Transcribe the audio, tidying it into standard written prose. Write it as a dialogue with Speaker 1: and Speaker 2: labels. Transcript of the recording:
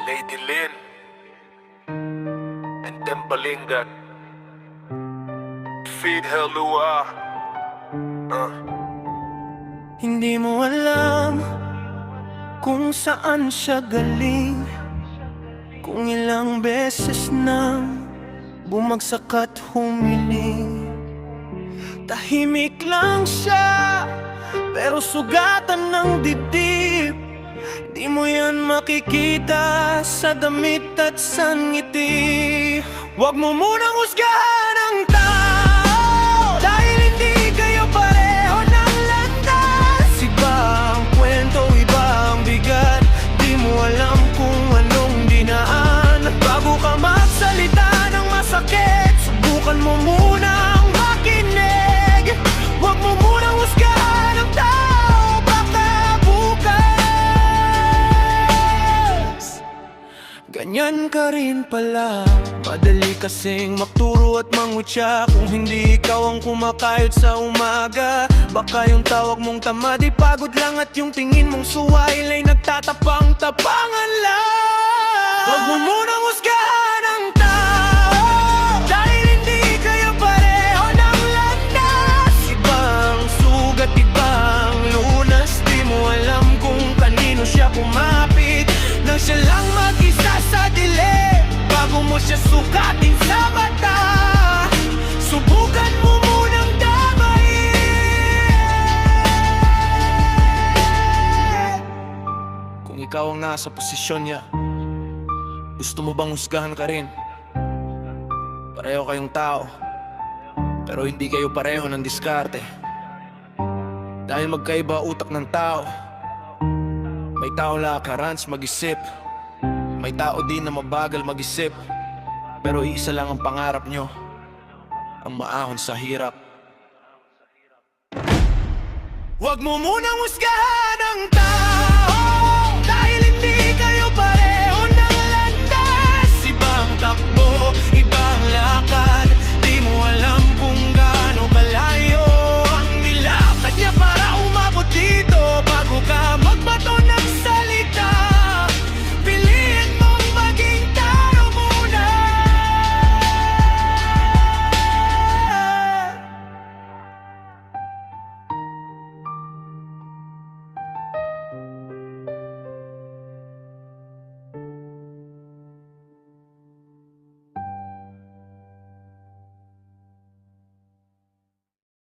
Speaker 1: Lady Lynn and Tembalingan. Feed her luha.
Speaker 2: Hindi mo alam kung saan siya galing, kung ilang beses nang bumagsak at humiling. Tahimik lang siya, pero sugatan ng dibdib. Di mo yan makikita sa damit at sa ngiti. Huwag mo munang husgahan ang tao, dahil hindi kayo pareho ng landas. Iba ang kwento, iba ang bigat. Di mo alam kung anong dinaan. At bago ka magsalita ng masakit, subukan mo munang makinig. Huwag mo munang husgahan ang tao, baka bukas ganyan ka rin pala. Madali kasing magturo at mangutya kung hindi ikaw ang kumakayod sa umaga. Baka yung tawag mong tamad ay pagod lang, at yung tingin mong suwail ay nagtatapang-tapangan lang. Huwag mo munang husgahan ang tao, dahil hindi kayo pareho ng landas. Ibang sugat, ibang lunas. Di mo alam kung kanino siya kumapit nang siya lang mag-isa sa dilim. Bago mo siya sukatin sa mata, subukan mo munang damayin. Kung ikaw ang nasa posisyon niya, gusto mo bang husgahan ka rin? Pareho kayong tao, pero hindi kayo pareho ng diskarte. Dahil magkaiba utak ng tao. May tao lakarans mag-isip, may tao din na mabagal mag-isip. Pero isa lang ang pangarap nyo, ang maahon sa hirap. Huwag mo munang husgahan ang tao,